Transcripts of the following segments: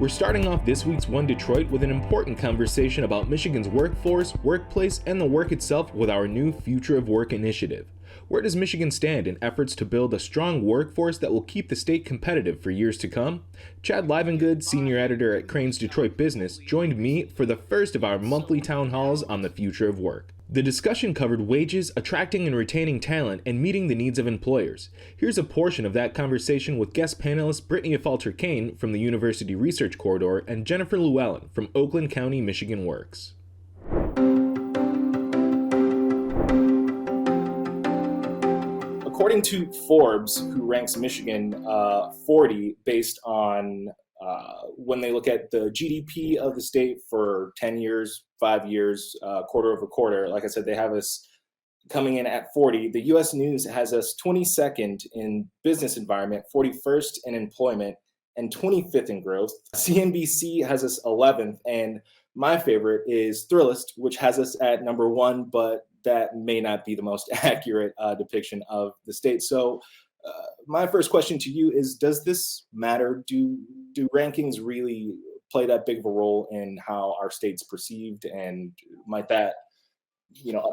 We're starting off this week's One Detroit with an important conversation about Michigan's workforce, workplace, and the work itself with our new Future of Work initiative. Where does Michigan stand in efforts to build a strong workforce that will keep the state competitive for years to come? Chad Livengood, senior editor at Crain's Detroit Business, joined me for the first of our monthly town halls on the future of work. The discussion covered wages, attracting and retaining talent, and meeting the needs of employers. Here's a portion of that conversation with guest panelists Brittany Afalter-Kane from the University Research Corridor and Jennifer Llewellyn from Oakland County, Michigan Works. According to Forbes, who ranks Michigan 40 based on when they look at the GDP of the state for 10 years, 5 years, quarter over quarter, like I said, they have us coming in at 40. The U.S. News has us 22nd in business environment, 41st in employment, and 25th in growth. CNBC has us 11th, and my favorite is Thrillist, which has us at number 1, but that may not be the most accurate depiction of the state. So my first question to you is, does this matter? Do rankings really play that big of a role in how our state's perceived, and might that,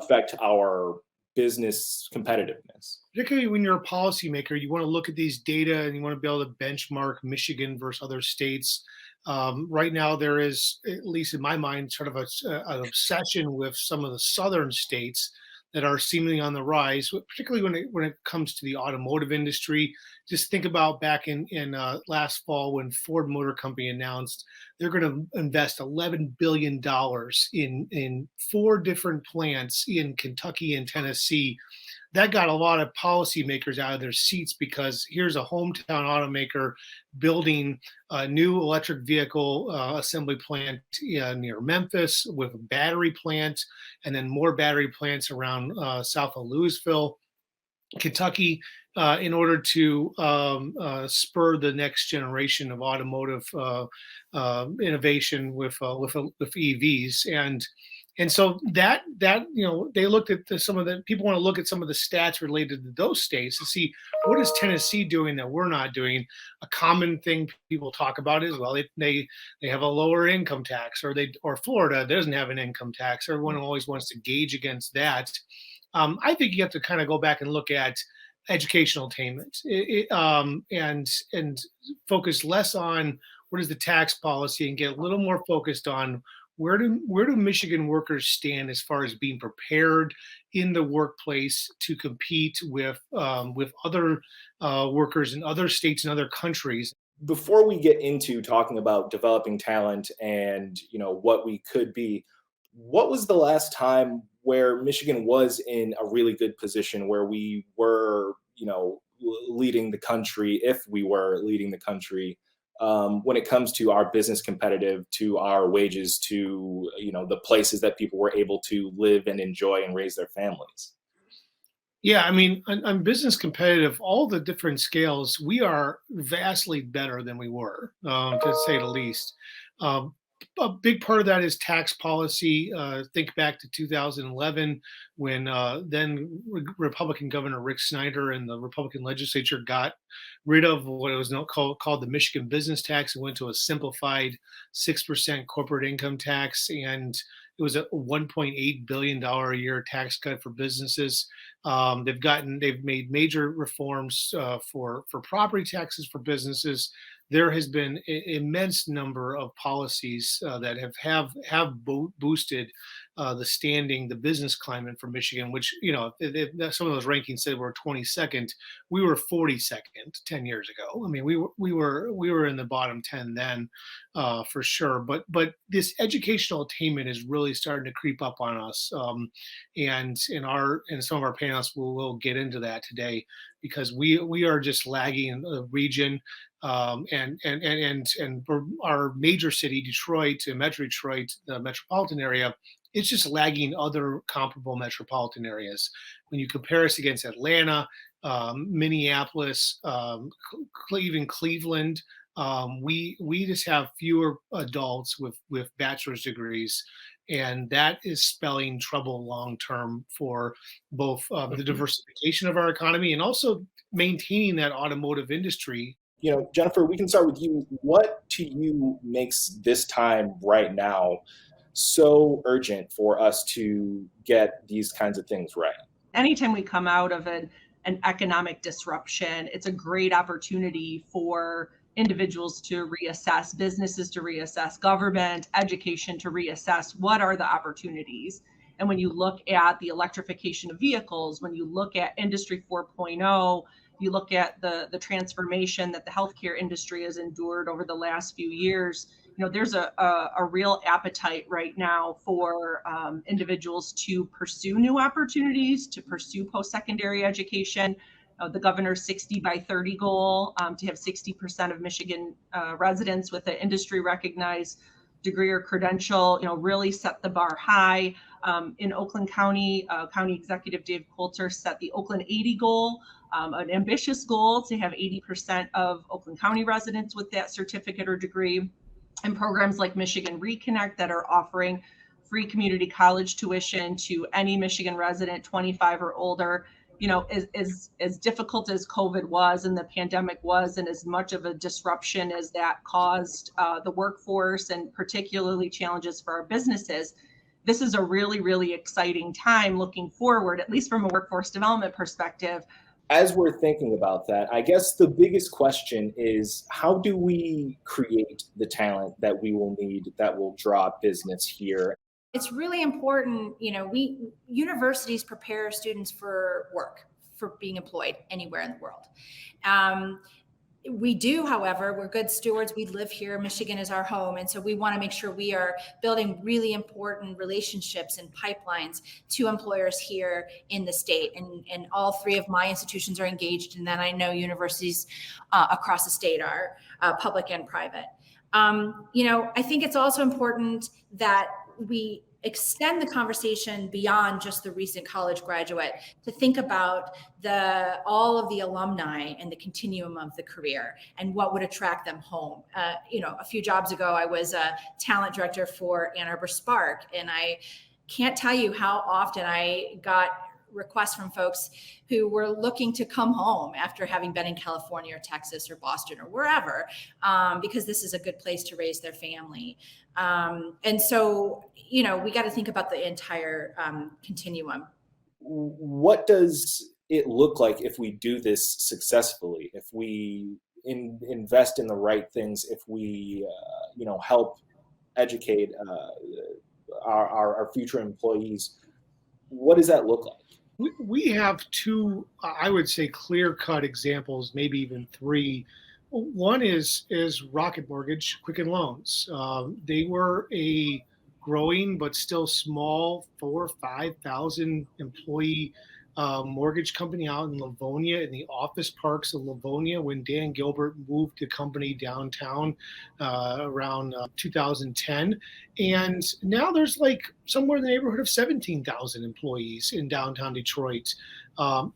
affect our business competitiveness? Particularly when you're a policymaker, you want to look at these data and you want to be able to benchmark Michigan versus other states. Right now, there is, at least in my mind, sort of an obsession with some of the southern states that are seemingly on the rise, particularly when it comes to the automotive industry. Just think about back in last fall when Ford Motor Company announced they're going to invest $11 billion in 4 different plants in Kentucky and Tennessee. That got a lot of policymakers out of their seats, because here's a hometown automaker building a new electric vehicle assembly plant near Memphis, with a battery plant, and then more battery plants around south of Louisville, Kentucky, in order to spur the next generation of automotive innovation with EVs. And so that they looked at some of the people want to look at some of the stats related to those states to see what is Tennessee doing that we're not doing. A common thing people talk about is, well, they have a lower income tax, or Florida doesn't have an income tax. Everyone always wants to gauge against that. I think you have to kind of go back and look at educational attainment and focus less on what is the tax policy and get a little more focused on where do Michigan workers stand as far as being prepared in the workplace to compete with other workers in other states and other countries. Before we get into talking about developing talent and what we could be, what was the last time where Michigan was in a really good position, where we were leading the country, if we were leading the country, when it comes to our business competitive, to our wages, to the places that people were able to live and enjoy and raise their families? Yeah, I mean, on business competitive, all the different scales, we are vastly better than we were, to say the least. Um, a big part of that is tax policy. Think back to 2011, when then Republican Governor Rick Snyder and the Republican legislature got rid of what it was called the Michigan business tax, and went to a simplified 6% corporate income tax. And it was a $1.8 billion a year tax cut for businesses. They've made major reforms for property taxes for businesses. There has been an immense number of policies that have boosted the business climate for Michigan, which, some of those rankings said we're 22nd. We were 42nd 10 years ago. I mean, we were in the bottom 10 then, for sure. But this educational attainment is really starting to creep up on us. And some of our panelists will get into that today, because we are just lagging in the region. And for our major city, Detroit, Metro Detroit, the metropolitan area, it's just lagging other comparable metropolitan areas. When you compare us against Atlanta, Minneapolis, even Cleveland, we just have fewer adults with bachelor's degrees, and that is spelling trouble long term for both the diversification of our economy and also maintaining that automotive industry. Jennifer, we can start with you. What to you makes this time right now so urgent for us to get these kinds of things right? Anytime we come out of an economic disruption, it's a great opportunity for individuals to reassess, businesses to reassess, government, education to reassess what are the opportunities. And when you look at the electrification of vehicles, when you look at Industry 4.0, you look at the transformation that the healthcare industry has endured over the last few years, there's a real appetite right now for individuals to pursue new opportunities, to pursue post-secondary education. The governor's 60 by 30 goal, to have 60% of Michigan residents with an industry recognized degree or credential, really set the bar high. In Oakland County, County Executive Dave Coulter set the Oakland 80 goal, an ambitious goal to have 80% of Oakland County residents with that certificate or degree. And programs like Michigan Reconnect that are offering free community college tuition to any Michigan resident 25 or older. As difficult as COVID was and the pandemic was, and as much of a disruption as that caused the workforce and particularly challenges for our businesses, this is a really, really exciting time looking forward, at least from a workforce development perspective. As we're thinking about that, I guess the biggest question is, how do we create the talent that we will need that will draw business here? It's really important, universities prepare students for work, for being employed anywhere in the world. We do, however, we're good stewards. We live here. Michigan is our home. And so we want to make sure we are building really important relationships and pipelines to employers here in the state. And all three of my institutions are engaged in that. I know universities across the state are public and private. I think it's also important that we extend the conversation beyond just the recent college graduate to think about all of the alumni and the continuum of the career and what would attract them home. A few jobs ago, I was a talent director for Ann Arbor Spark, and I can't tell you how often I got requests from folks who were looking to come home after having been in California or Texas or Boston or wherever, because this is a good place to raise their family. And so, we got to think about the entire continuum. What does it look like if we do this successfully, if we invest in the right things, if we, help educate our future employees? What does that look like? We have two, I would say, clear-cut examples, maybe even three. One is Rocket Mortgage, Quicken Loans. They were a growing but still small 4,000 or 5,000 employee mortgage company out in Livonia, in the office parks of Livonia, when Dan Gilbert moved the company downtown around 2010. And now there's like somewhere in the neighborhood of 17,000 employees in downtown Detroit.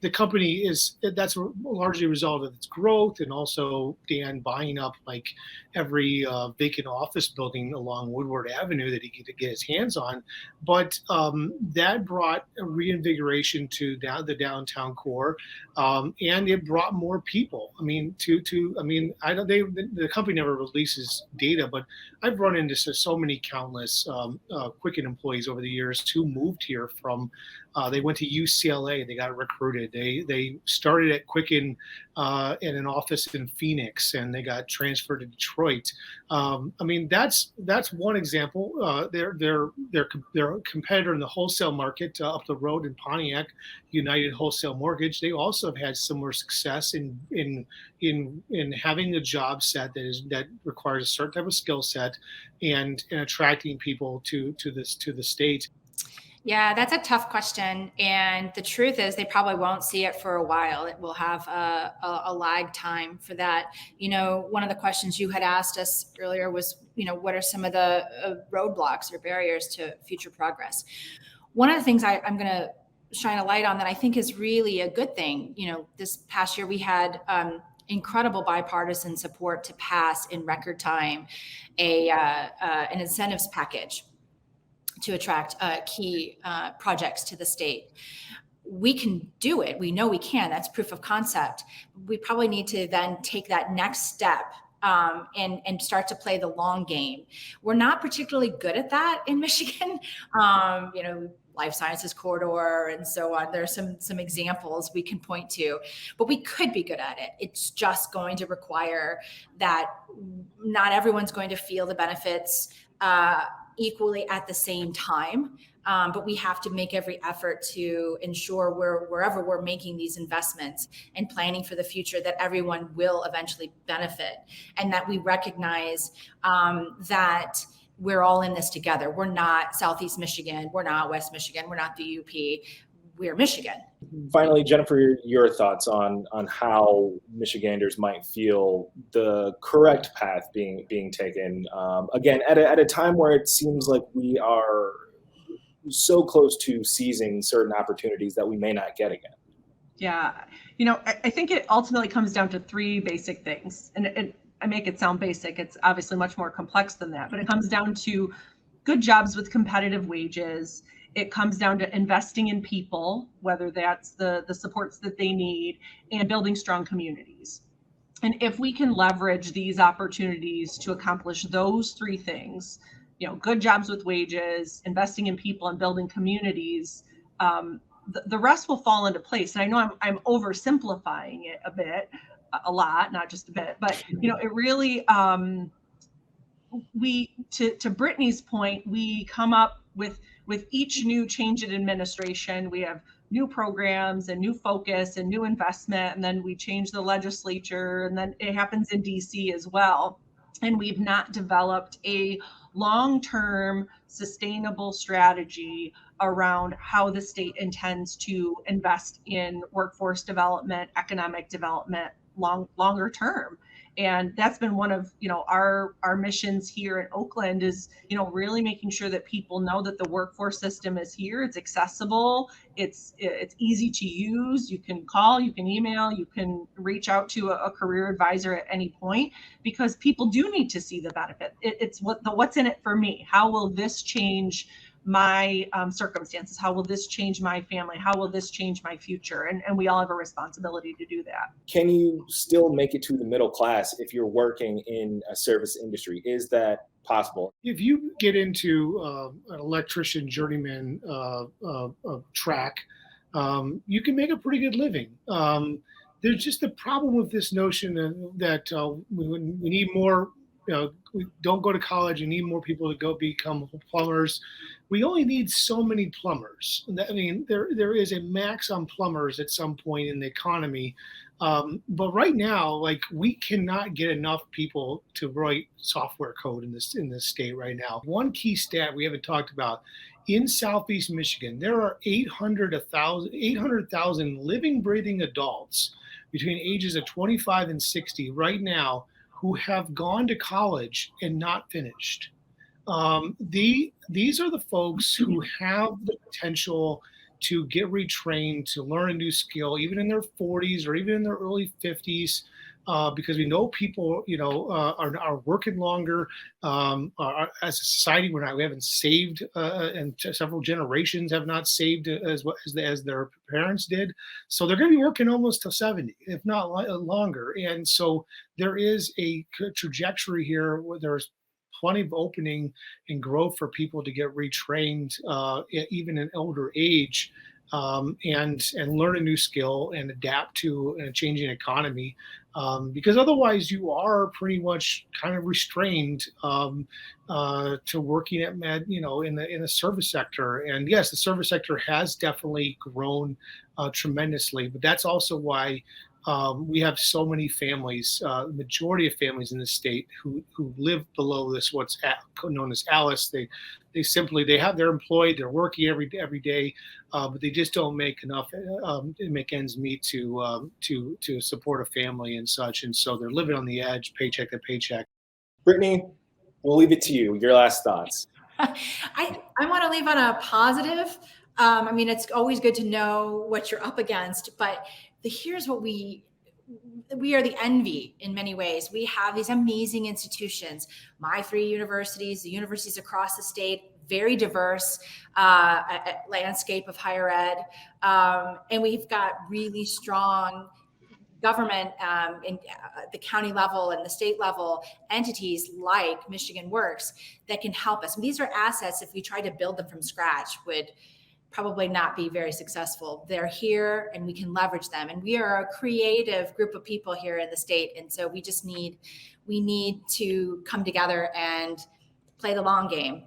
The company that's largely a result of its growth, and also Dan buying up like every vacant office building along Woodward Avenue that he could get his hands on. But that brought a reinvigoration to the downtown core, and it brought more people. The company never releases data, but I've run into so many countless Quicken employees over the years who moved here from. They went to UCLA. They got recruited. They started at Quicken in an office in Phoenix, and they got transferred to Detroit. That's one example. They're a competitor in the wholesale market up the road in Pontiac, United Wholesale Mortgage. They also have had similar success in having a job set that requires a certain type of skill set and attracting people to the state. Yeah, that's a tough question. And the truth is they probably won't see it for a while. It will have a lag time for that. One of the questions you had asked us earlier was, what are some of the roadblocks or barriers to future progress? One of the things I'm going to shine a light on that I think is really a good thing. This past year we had incredible bipartisan support to pass in record time an incentives package to attract key projects to the state. we can do it. We know we can. That's proof of concept. We probably need to then take that next step and start to play the long game. We're not particularly good at that in Michigan. Life sciences corridor and so on. There's some examples we can point to, but we could be good at it. It's just going to require that not everyone's going to feel the benefits equally at the same time. But we have to make every effort to ensure wherever we're making these investments and planning for the future, that everyone will eventually benefit, and that we recognize that we're all in this together. We're not Southeast Michigan. We're not West Michigan. We're not the UP. We're Michigan. Finally, Jennifer, your thoughts on how Michiganders might feel the correct path being taken, again, at a time where it seems like we are so close to seizing certain opportunities that we may not get again. Yeah. I think it ultimately comes down to three basic things. And I make it sound basic. It's obviously much more complex than that, but it comes down to good jobs with competitive wages. It comes down to investing in people, whether that's the supports that they need, and building strong communities. And if we can leverage these opportunities to accomplish those three things, good jobs with wages, investing in people, and building communities, the rest will fall into place. And I know I'm oversimplifying it a lot, not just a bit, but it really, to Brittany's point, we come up with each new change in administration, we have new programs and new focus and new investment, and then we change the legislature, and then it happens in DC as well. And we've not developed a long-term sustainable strategy around how the state intends to invest in workforce development, economic development, longer term. And that's been one of our missions here in Oakland is really making sure that people know that the workforce system is here. It's accessible. It's easy to use. You can call, you can email, you can reach out to a career advisor at any point, because people do need to see the benefit. It's what's in it for me. How will this change my circumstances? How will this change my family? How will this change my future? And we all have a responsibility to do that. Can you still make it to the middle class if you're working in a service industry? Is that possible? If you get into an electrician journeyman track, you can make a pretty good living. There's just the problem with this notion that we need more. We don't go to college. You need more people to go become plumbers. We only need so many plumbers. There is a max on plumbers at some point in the economy. But right now, we cannot get enough people to write software code in this state right now. One key stat we haven't talked about: in Southeast Michigan, there are 800,000 living, breathing adults between ages of 25 and 60 right now who have gone to college and not finished. These are the folks who have the potential to get retrained, to learn a new skill, even in their 40s or even in their early 50s, because we know people, are working longer. As a society, we haven't saved, and several generations have not saved as their parents did. So they're going to be working almost till 70, if not longer. And so there is a trajectory here where there's plenty of opening and growth for people to get retrained, even in older age, and learn a new skill and adapt to a changing economy. Because otherwise you are pretty much kind of restrained to working in the service sector. And yes, the service sector has definitely grown tremendously, but that's also why we have so many families, the majority of families in the state who live below this, what's known as ALICE. They're employed, they're working every day, but they just don't make enough to make ends meet to support a family and such. And so they're living on the edge, paycheck to paycheck. Brittany, we'll leave it to you. Your last thoughts. I want to leave on a positive. It's always good to know what you're up against, but here's what we we are the envy in many ways. We have these amazing institutions, my 3 universities, the universities across the state, very diverse landscape of higher ed. And we've got really strong government in the county level and the state level entities like Michigan Works that can help us. And these are assets, if we try to build them from scratch, would probably not be very successful. They're here and we can leverage them. And we are a creative group of people here in the state. And so we need to come together and play the long game.